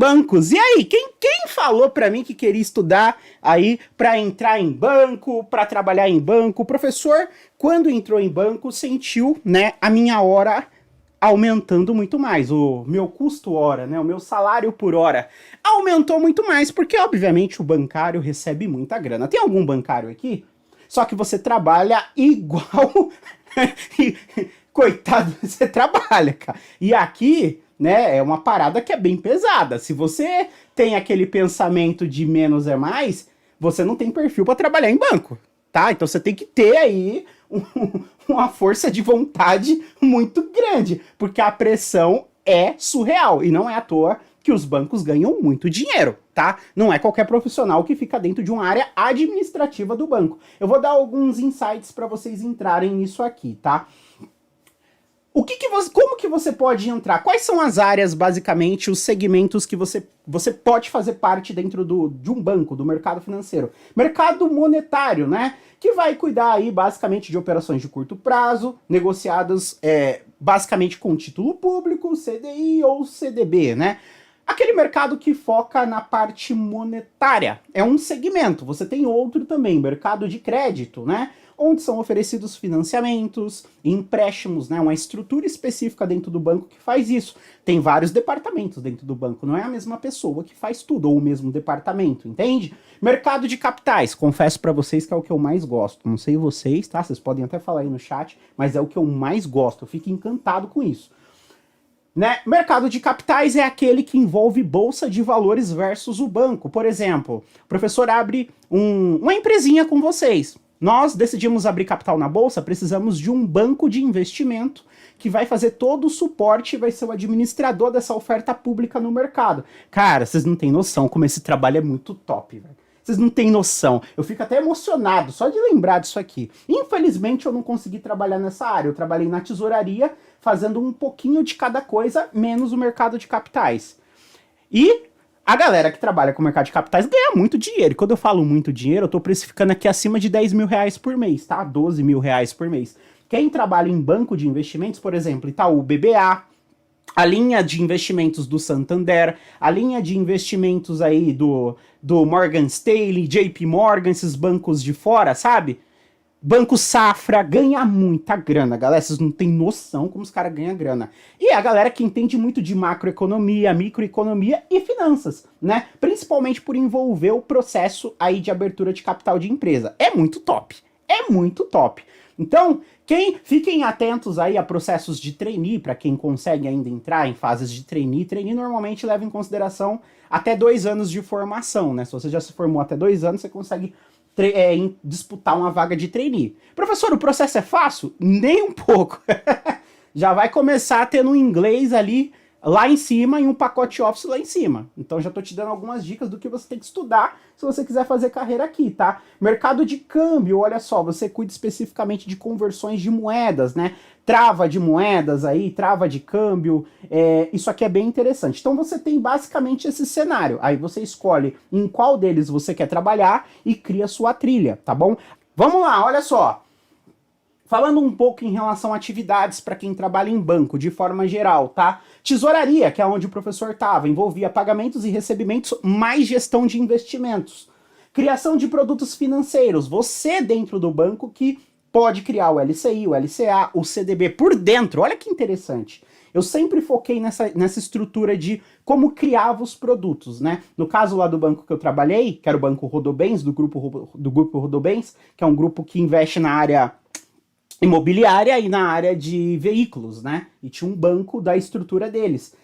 bancos. E aí, quem falou para mim que queria estudar aí para entrar em banco, para trabalhar em banco? O professor, quando entrou em banco, sentiu, né, a minha hora aumentando muito mais, o meu custo hora, né, o meu salário por hora aumentou muito mais, porque obviamente o bancário recebe muita grana. Tem algum bancário aqui? Só que você trabalha igual coitado, você trabalha, cara. E aqui, né, é uma parada que é bem pesada. Se você tem aquele pensamento de menos é mais, você não tem perfil para trabalhar em banco, tá? Então você tem que ter aí uma força de vontade muito grande, porque a pressão é surreal e não é à toa que os bancos ganham muito dinheiro, tá? Não é qualquer profissional que fica dentro de uma área administrativa do banco. Eu vou dar alguns insights para vocês entrarem nisso aqui, tá? Como que você pode entrar? Quais são as áreas, basicamente, os segmentos que você pode fazer parte dentro de um banco, do mercado financeiro? Mercado monetário, né? Que vai cuidar aí, basicamente, de operações de curto prazo, negociadas, basicamente, com título público, CDI ou CDB, né? Aquele mercado que foca na parte monetária. É um segmento. Você tem outro também, mercado de crédito, né? Onde são oferecidos financiamentos, empréstimos, né? Uma estrutura específica dentro do banco que faz isso. Tem vários departamentos dentro do banco, não é a mesma pessoa que faz tudo, ou o mesmo departamento, entende? Mercado de capitais, confesso para vocês que é o que eu mais gosto. Não sei vocês, tá? Vocês podem até falar aí no chat, mas é o que eu mais gosto, eu fico encantado com isso. Né? Mercado de capitais é aquele que envolve bolsa de valores versus o banco. Por exemplo, o professor abre uma empresinha com vocês. Nós decidimos abrir capital na bolsa, precisamos de um banco de investimento que vai fazer todo o suporte e vai ser o administrador dessa oferta pública no mercado. Cara, vocês não têm noção como esse trabalho é muito top, velho. Vocês não têm noção. Eu fico até emocionado só de lembrar disso aqui. Infelizmente eu não consegui trabalhar nessa área. Eu trabalhei na tesouraria, fazendo um pouquinho de cada coisa, menos o mercado de capitais. E a galera que trabalha com o mercado de capitais ganha muito dinheiro. E quando eu falo muito dinheiro, eu tô precificando aqui acima de 10 mil reais por mês, tá? 12 mil reais por mês. Quem trabalha em banco de investimentos, por exemplo, Itaú BBA, a linha de investimentos do Santander, a linha de investimentos aí do Morgan Stanley, JP Morgan, esses bancos de fora, sabe? Banco Safra ganha muita grana, galera. Vocês não têm noção como os caras ganham grana. E a galera que entende muito de macroeconomia, microeconomia e finanças, né? Principalmente por envolver o processo aí de abertura de capital de empresa. É muito top. É muito top. Então, fiquem atentos aí a processos de trainee, para quem consegue ainda entrar em fases de trainee. Trainee normalmente leva em consideração até 2 anos de formação, né? Se você já se formou até 2 anos, você consegue disputar uma vaga de trainee. Professor, o processo é fácil? Nem um pouco. Já vai começar tendo um inglês ali lá em cima e um pacote Office lá em cima. Então já tô te dando algumas dicas do que você tem que estudar se você quiser fazer carreira aqui, tá? Mercado de câmbio, olha só, você cuida especificamente de conversões de moedas, né? Trava de moedas aí, trava de câmbio, isso aqui é bem interessante. Então você tem basicamente esse cenário, aí você escolhe em qual deles você quer trabalhar e cria sua trilha, tá bom? Vamos lá, olha só. Falando um pouco em relação a atividades para quem trabalha em banco, de forma geral, tá? Tesouraria, que é onde o professor estava, envolvia pagamentos e recebimentos, mais gestão de investimentos. Criação de produtos financeiros, você dentro do banco que pode criar o LCI, o LCA, o CDB por dentro, olha que interessante. Eu sempre foquei nessa estrutura de como criava os produtos, né? No caso lá do banco que eu trabalhei, que era o Banco Rodobens, do grupo Rodobens, que é um grupo que investe na área imobiliária e na área de veículos, né? E tinha um banco da estrutura deles.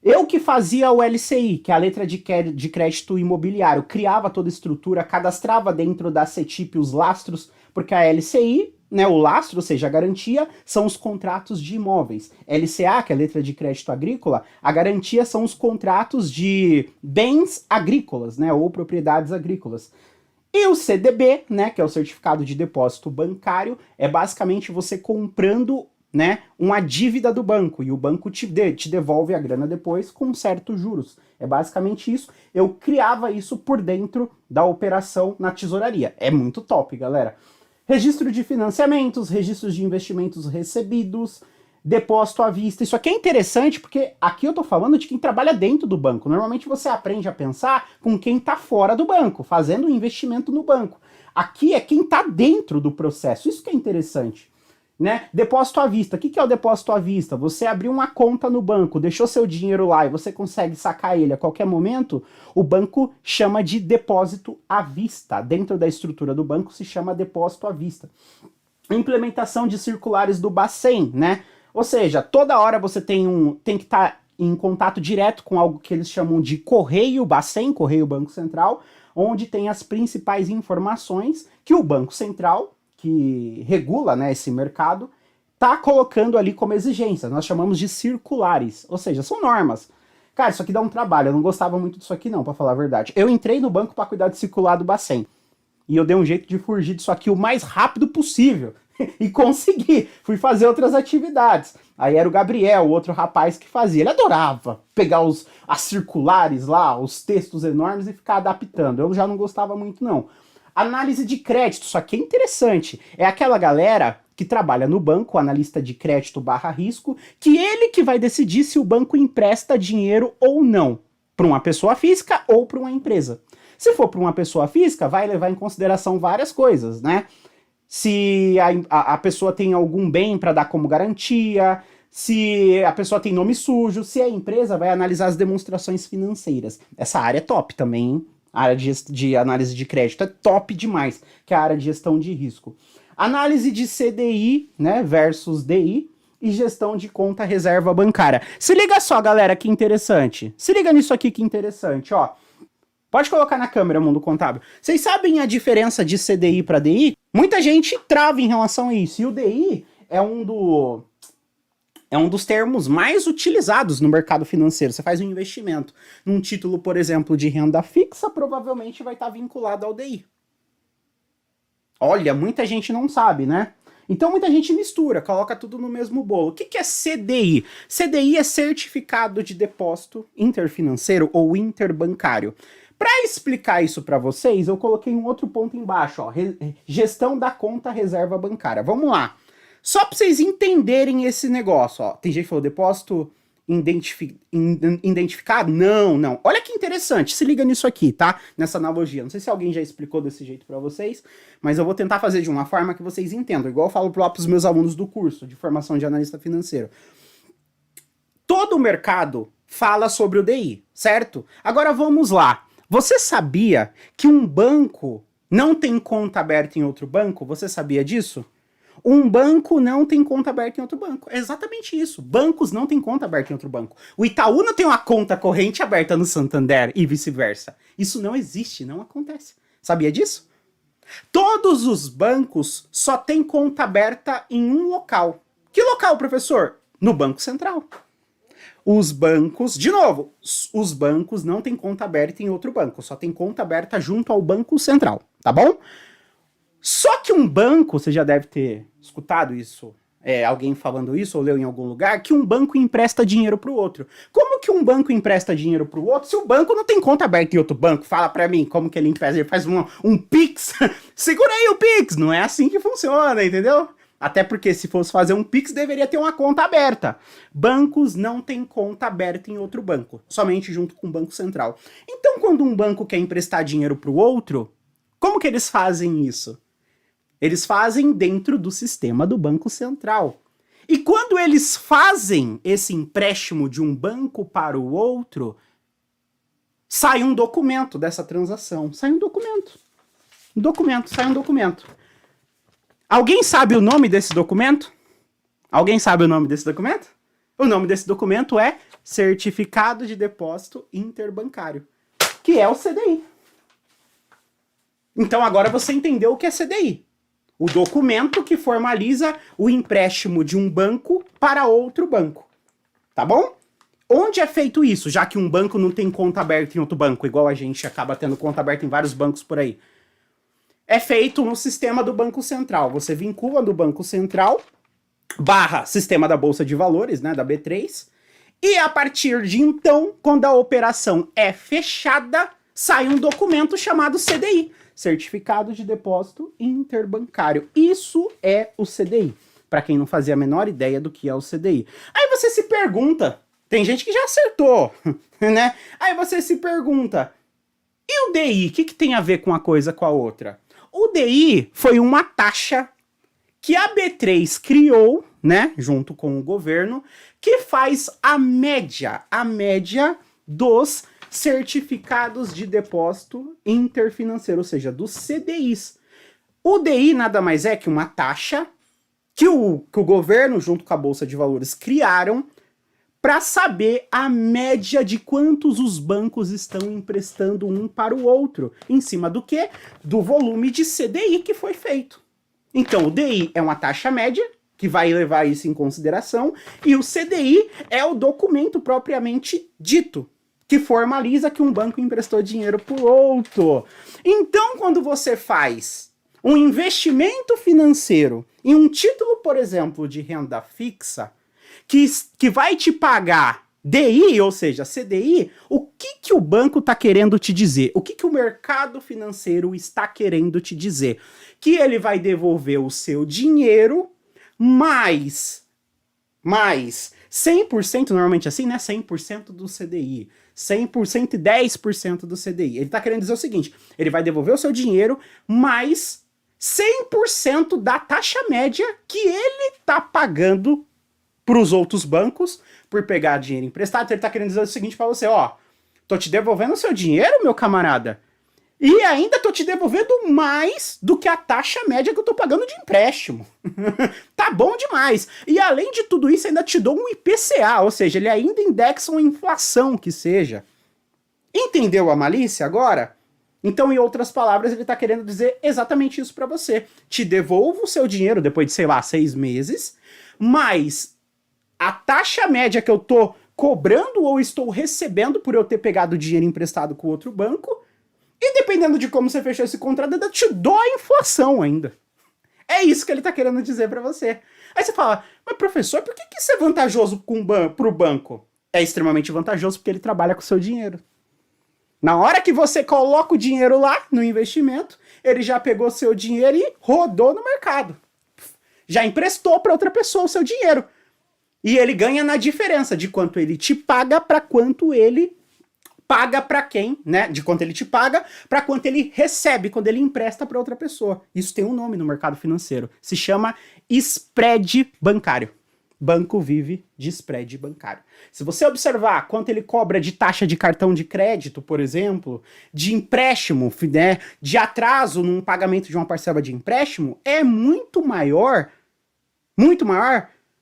Eu que fazia o LCI, que é a letra de crédito imobiliário, criava toda a estrutura, cadastrava dentro da CETIP os lastros, porque a LCI, né, o lastro, ou seja, a garantia, são os contratos de imóveis. LCA, que é a letra de crédito agrícola, a garantia são os contratos de bens agrícolas, né, ou propriedades agrícolas. E o CDB, né, que é o certificado de depósito bancário, é basicamente você comprando, né, uma dívida do banco, e o banco te devolve a grana depois com certos juros. É basicamente isso. Eu criava isso por dentro da operação na tesouraria. É muito top, galera. Registro de financiamentos, registros de investimentos recebidos, depósito à vista. Isso aqui é interessante porque aqui eu tô falando de quem trabalha dentro do banco. Normalmente você aprende a pensar com quem tá fora do banco, fazendo um investimento no banco. Aqui é quem tá dentro do processo. Isso que é interessante. Né? Depósito à vista. O que é o depósito à vista? Você abriu uma conta no banco, deixou seu dinheiro lá e você consegue sacar ele a qualquer momento, o banco chama de depósito à vista. Dentro da estrutura do banco se chama depósito à vista. Implementação de circulares do Bacen, né? Ou seja, toda hora você tem que estar em contato direto com algo que eles chamam de correio Bacen, correio Banco Central, onde tem as principais informações que o Banco Central, que regula, né, esse mercado, tá colocando ali como exigência. Nós chamamos de circulares, ou seja, são normas. Cara, isso aqui dá um trabalho, eu não gostava muito disso aqui não, para falar a verdade. Eu entrei no banco para cuidar de circular do Bacen, e eu dei um jeito de fugir disso aqui o mais rápido possível, e consegui, fui fazer outras atividades. Aí era o Gabriel, o outro rapaz que fazia, ele adorava pegar as circulares lá, os textos enormes e ficar adaptando, eu já não gostava muito não. Análise de crédito, isso aqui é interessante. É aquela galera que trabalha no banco, analista de crédito barra risco, que ele que vai decidir se o banco empresta dinheiro ou não, para uma pessoa física ou para uma empresa. Se for para uma pessoa física, vai levar em consideração várias coisas, né? Se a pessoa tem algum bem para dar como garantia, se a pessoa tem nome sujo, se a empresa vai analisar as demonstrações financeiras. Essa área é top também, hein? A área de análise de crédito é top demais, que é a área de gestão de risco. Análise de CDI, né, versus DI e gestão de conta reserva bancária. Se liga só, galera, que interessante. Se liga nisso aqui que interessante, ó. Pode colocar na câmera, Mundo Contábil. Vocês sabem a diferença de CDI para DI? Muita gente trava em relação a isso. E o DI é um dos termos mais utilizados no mercado financeiro. Você faz um investimento num título, por exemplo, de renda fixa, provavelmente vai estar vinculado ao DI. Olha, muita gente não sabe, né? Então muita gente mistura, coloca tudo no mesmo bolo. O que é CDI? CDI é Certificado de Depósito Interfinanceiro ou Interbancário. Para explicar isso para vocês, eu coloquei um outro ponto embaixo, ó, gestão da conta reserva bancária. Vamos lá. Só para vocês entenderem esse negócio, ó. Tem gente que falou depósito identificado? Não. Olha que interessante, se liga nisso aqui, tá? Nessa analogia. Não sei se alguém já explicou desse jeito para vocês, mas eu vou tentar fazer de uma forma que vocês entendam. Igual eu falo para os meus alunos do curso de formação de analista financeiro. Todo o mercado fala sobre o DI, certo? Agora vamos lá. Você sabia que um banco não tem conta aberta em outro banco? Você sabia disso? Um banco não tem conta aberta em outro banco. É exatamente isso. Bancos não têm conta aberta em outro banco. O Itaú não tem uma conta corrente aberta no Santander e vice-versa. Isso não existe, não acontece. Sabia disso? Todos os bancos só têm conta aberta em um local. Que local, professor? No Banco Central. Os bancos, de novo, os bancos não têm conta aberta em outro banco, só tem conta aberta junto ao Banco Central, tá bom? Só que um banco, você já deve ter escutado isso, alguém falando isso ou leu em algum lugar, que um banco empresta dinheiro para o outro. Como que um banco empresta dinheiro para o outro se o banco não tem conta aberta em outro banco? Fala para mim, como que ele empresta? Ele faz um Pix? Segura aí o Pix! Não é assim que funciona, entendeu? Até porque se fosse fazer um Pix, deveria ter uma conta aberta. Bancos não têm conta aberta em outro banco, somente junto com o Banco Central. Então, quando um banco quer emprestar dinheiro para o outro, como que eles fazem isso? Eles fazem dentro do sistema do Banco Central. E quando eles fazem esse empréstimo de um banco para o outro, sai um documento dessa transação. Sai um documento. Sai um documento. Alguém sabe o nome desse documento? Alguém sabe o nome desse documento? O nome desse documento é Certificado de Depósito Interbancário, que é o CDI. Então agora você entendeu o que é CDI. O documento que formaliza o empréstimo de um banco para outro banco. Tá bom? Onde é feito isso, já que um banco não tem conta aberta em outro banco, igual a gente acaba tendo conta aberta em vários bancos por aí? É feito no sistema do Banco Central. Você vincula no Banco Central, / sistema da Bolsa de Valores, né, da B3, e a partir de então, quando a operação é fechada, sai um documento chamado CDI, Certificado de Depósito Interbancário. Isso é o CDI. para quem não fazia a menor ideia do que é o CDI. Aí você se pergunta, tem gente que já acertou, né? Aí você se pergunta, e o DI, o que tem a ver com uma coisa com a outra? O DI foi uma taxa que a B3 criou, né, junto com o governo, que faz a média dos certificados de depósito interfinanceiro, ou seja, dos CDIs. O DI nada mais é que uma taxa que o governo, junto com a Bolsa de Valores, criaram para saber a média de quantos os bancos estão emprestando um para o outro. Em cima do quê? Do volume de CDI que foi feito. Então, o DI é uma taxa média, que vai levar isso em consideração, e o CDI é o documento propriamente dito, que formaliza que um banco emprestou dinheiro para o outro. Então, quando você faz um investimento financeiro em um título, por exemplo, de renda fixa, que vai te pagar DI, ou seja, CDI, o que o banco está querendo te dizer? O que o mercado financeiro está querendo te dizer? Que ele vai devolver o seu dinheiro mais 100%, normalmente assim, né? 100% do CDI. 100% e 10% do CDI. Ele está querendo dizer o seguinte, ele vai devolver o seu dinheiro mais 100% da taxa média que ele está pagando para os outros bancos por pegar dinheiro emprestado. Então ele tá querendo dizer o seguinte para você, ó, tô te devolvendo o seu dinheiro, meu camarada, e ainda tô te devolvendo mais do que a taxa média que eu tô pagando de empréstimo. Tá bom demais. E além de tudo isso, ainda te dou um IPCA, ou seja, ele ainda indexa uma inflação que seja. Entendeu a malícia agora? Então, em outras palavras, ele tá querendo dizer exatamente isso para você. Te devolvo o seu dinheiro depois de, sei lá, 6 meses, mas a taxa média que eu tô cobrando ou estou recebendo por eu ter pegado dinheiro emprestado com outro banco, e dependendo de como você fechou esse contrato, ainda te dou a inflação ainda. É isso que ele tá querendo dizer para você. Aí você fala, mas professor, por que isso é vantajoso pro banco? É extremamente vantajoso porque ele trabalha com o seu dinheiro. Na hora que você coloca o dinheiro lá no investimento, ele já pegou seu dinheiro e rodou no mercado. Já emprestou para outra pessoa o seu dinheiro. E ele ganha na diferença de quanto ele te paga para quanto ele paga para quem, né? De quanto ele te paga para quanto ele recebe quando ele empresta para outra pessoa. Isso tem um nome no mercado financeiro. Se chama spread bancário. Banco vive de spread bancário. Se você observar quanto ele cobra de taxa de cartão de crédito, por exemplo, de empréstimo, né, de atraso num pagamento de uma parcela de empréstimo, é muito maior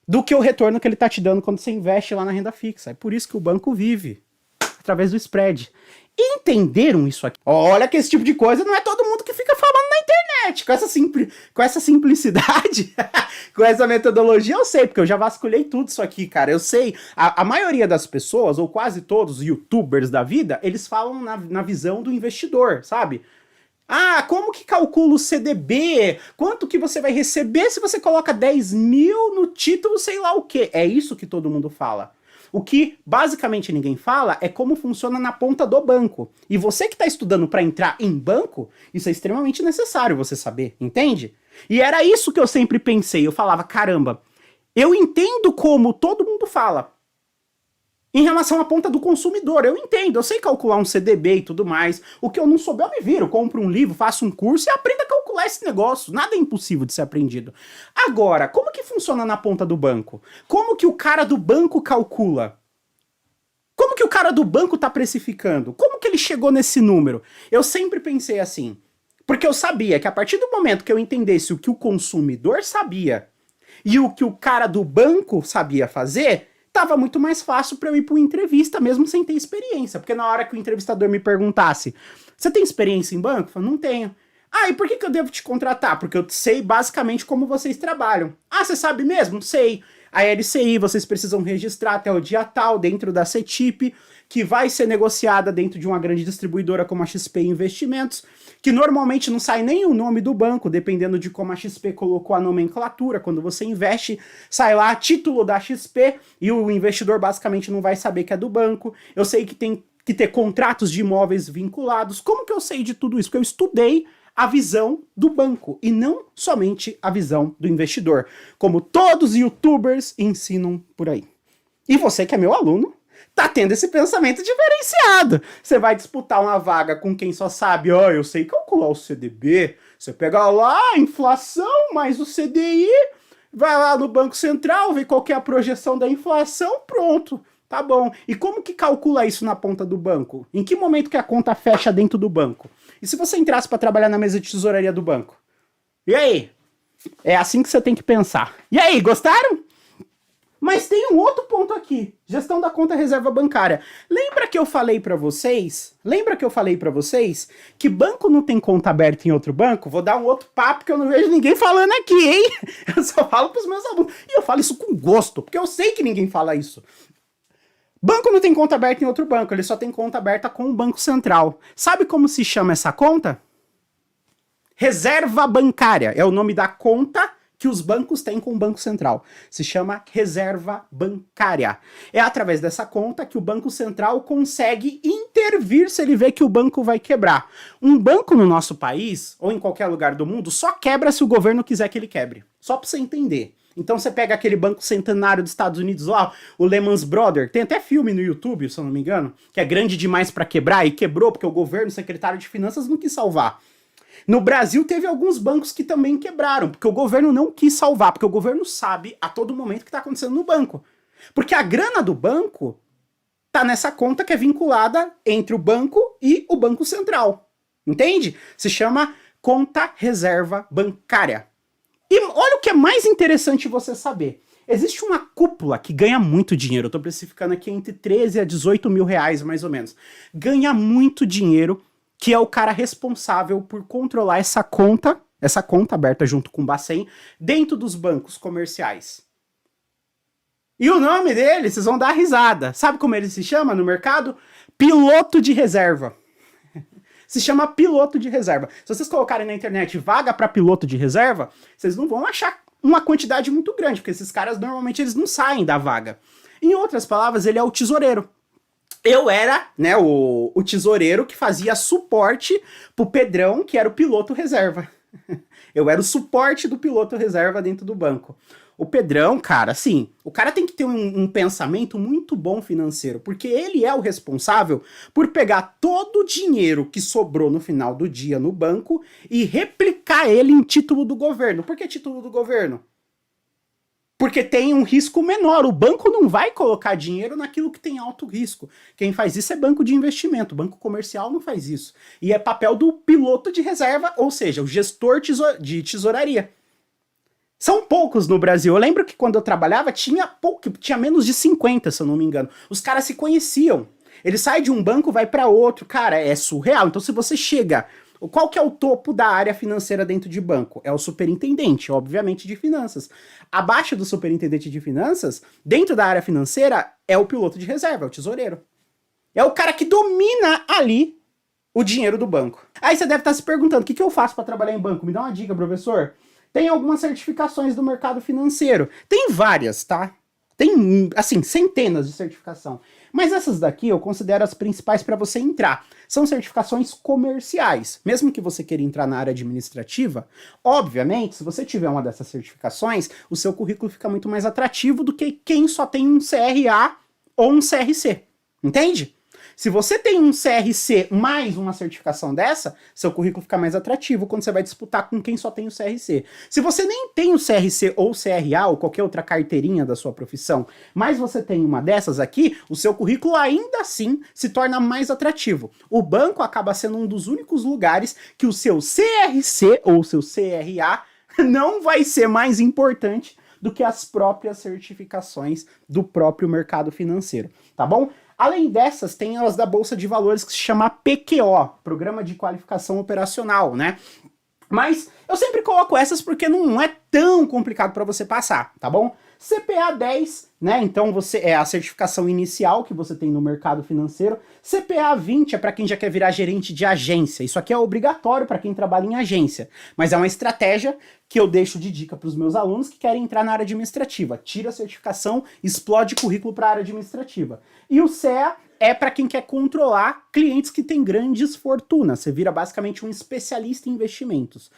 do que o retorno que ele está te dando quando você investe lá na renda fixa. É por isso que o banco vive através do spread. Entenderam isso aqui? Olha que esse tipo de coisa não é todo mundo que fica falando na internet. Com essa simplicidade, com essa metodologia, eu sei, porque eu já vasculhei tudo isso aqui, cara. Eu sei. A maioria das pessoas, ou quase todos os youtubers da vida, eles falam na visão do investidor, sabe? Ah, como que calcula o CDB? Quanto que você vai receber se você coloca 10 mil no título, sei lá o quê? É isso que todo mundo fala. O que basicamente ninguém fala é como funciona na ponta do banco. E você que está estudando para entrar em banco, isso é extremamente necessário você saber, entende? E era isso que eu sempre pensei. Eu falava, caramba, eu entendo como todo mundo fala. Em relação à ponta do consumidor, eu entendo, eu sei calcular um CDB e tudo mais. O que eu não souber, eu me viro, compro um livro, faço um curso e aprendo a calcular esse negócio. Nada é impossível de ser aprendido. Agora, como que funciona na ponta do banco? Como que o cara do banco calcula? Como que o cara do banco tá precificando? Como que ele chegou nesse número? Eu sempre pensei assim, porque eu sabia que a partir do momento que eu entendesse o que o consumidor sabia e o que o cara do banco sabia fazer, tava muito mais fácil para eu ir para uma entrevista mesmo sem ter experiência. Porque na hora que o entrevistador me perguntasse, você tem experiência em banco? Eu falei, não tenho. Ah, e por que eu devo te contratar? Porque eu sei basicamente como vocês trabalham. Ah, você sabe mesmo? Sei. A LCI, vocês precisam registrar até o dia tal dentro da CETIP, que vai ser negociada dentro de uma grande distribuidora como a XP Investimentos, que normalmente não sai nem o nome do banco, dependendo de como a XP colocou a nomenclatura. Quando você investe, sai lá título da XP e o investidor basicamente não vai saber que é do banco. Eu sei que tem que ter contratos de imóveis vinculados. Como que eu sei de tudo isso? Porque eu estudei a visão do banco e não somente a visão do investidor, como todos os YouTubers ensinam por aí. E você que é meu aluno, tá tendo esse pensamento diferenciado. Você vai disputar uma vaga com quem só sabe, ó, eu sei calcular o CDB, você pega lá a inflação mais o CDI, vai lá no Banco Central, vê qual que é a projeção da inflação, pronto, tá bom. E como que calcula isso na ponta do banco? Em que momento que a conta fecha dentro do banco? E se você entrasse para trabalhar na mesa de tesouraria do banco? E aí? É assim que você tem que pensar. E aí, gostaram? Mas tem um outro ponto aqui, gestão da conta reserva bancária. Lembra que eu falei para vocês? Que banco não tem conta aberta em outro banco? Vou dar um outro papo que eu não vejo ninguém falando aqui, hein? Eu só falo pros meus alunos. E eu falo isso com gosto, porque eu sei que ninguém fala isso. Banco não tem conta aberta em outro banco, ele só tem conta aberta com o Banco Central. Sabe como se chama essa conta? Reserva bancária. É o nome da conta que os bancos têm com o Banco Central. Se chama reserva bancária. É através dessa conta que o Banco Central consegue intervir se ele vê que o banco vai quebrar. Um banco no nosso país, ou em qualquer lugar do mundo, só quebra se o governo quiser que ele quebre. Só pra você entender. Então você pega aquele banco centenário dos Estados Unidos lá, o Lehman Brothers, tem até filme no YouTube, se eu não me engano, que é grande demais pra quebrar, e quebrou porque o governo, o secretário de finanças, não quis salvar. No Brasil teve alguns bancos que também quebraram, porque o governo não quis salvar, porque o governo sabe a todo momento o que está acontecendo no banco. Porque a grana do banco tá nessa conta que é vinculada entre o banco e o Banco Central. Entende? Se chama conta reserva bancária. E olha o que é mais interessante você saber. Existe uma cúpula que ganha muito dinheiro, eu estou precificando aqui entre 13 a 18 mil reais, mais ou menos. Ganha muito dinheiro, que é o cara responsável por controlar essa conta aberta junto com o Bacen, dentro dos bancos comerciais. E o nome dele, vocês vão dar risada. Sabe como ele se chama no mercado? Piloto de reserva. Se chama piloto de reserva. Se vocês colocarem na internet vaga para piloto de reserva, vocês não vão achar uma quantidade muito grande, porque esses caras normalmente eles não saem da vaga. Em outras palavras, ele é o tesoureiro. Eu era, né, o tesoureiro que fazia suporte pro Pedrão, que era o piloto reserva. Eu era o suporte do piloto reserva dentro do banco. O Pedrão, cara, assim, o cara tem que ter um pensamento muito bom financeiro, porque ele é o responsável por pegar todo o dinheiro que sobrou no final do dia no banco e replicar ele em título do governo. Por que título do governo? Porque tem um risco menor. O banco não vai colocar dinheiro naquilo que tem alto risco. Quem faz isso é banco de investimento. Banco comercial não faz isso. E é papel do piloto de reserva, ou seja, o gestor de tesouraria. São poucos no Brasil. Eu lembro que quando eu trabalhava tinha menos de 50, se eu não me engano. Os caras se conheciam. Ele sai de um banco, vai para outro. Cara, é surreal. Então se você chega... Qual que é o topo da área financeira dentro de banco? É o superintendente, obviamente, de finanças. Abaixo do superintendente de finanças, dentro da área financeira, é o piloto de reserva, é o tesoureiro. É o cara que domina ali o dinheiro do banco. Aí você deve estar se perguntando, o que eu faço para trabalhar em banco? Me dá uma dica, professor. Tem algumas certificações do mercado financeiro. Tem várias, tá? Tem, assim, centenas de certificação. Mas essas daqui eu considero as principais para você entrar. São certificações comerciais. Mesmo que você queira entrar na área administrativa, obviamente, se você tiver uma dessas certificações, o seu currículo fica muito mais atrativo do que quem só tem um CRA ou um CRC. Entende? Se você tem um CRC mais uma certificação dessa, seu currículo fica mais atrativo quando você vai disputar com quem só tem o CRC. Se você nem tem o CRC ou CRA ou qualquer outra carteirinha da sua profissão, mas você tem uma dessas aqui, o seu currículo ainda assim se torna mais atrativo. O banco acaba sendo um dos únicos lugares que o seu CRC ou o seu CRA não vai ser mais importante do que as próprias certificações do próprio mercado financeiro, tá bom? Além dessas, tem as da Bolsa de Valores que se chama PQO, Programa de Qualificação Operacional, né? Mas eu sempre coloco essas porque não é tão complicado para você passar, tá bom? CPA 10, né? Então você é a certificação inicial que você tem no mercado financeiro. CPA 20 é para quem já quer virar gerente de agência. Isso aqui é obrigatório para quem trabalha em agência, mas é uma estratégia que eu deixo de dica para os meus alunos que querem entrar na área administrativa. Tira a certificação, explode currículo para a área administrativa. E o CEA é para quem quer controlar clientes que têm grandes fortunas. Você vira basicamente um especialista em investimentos.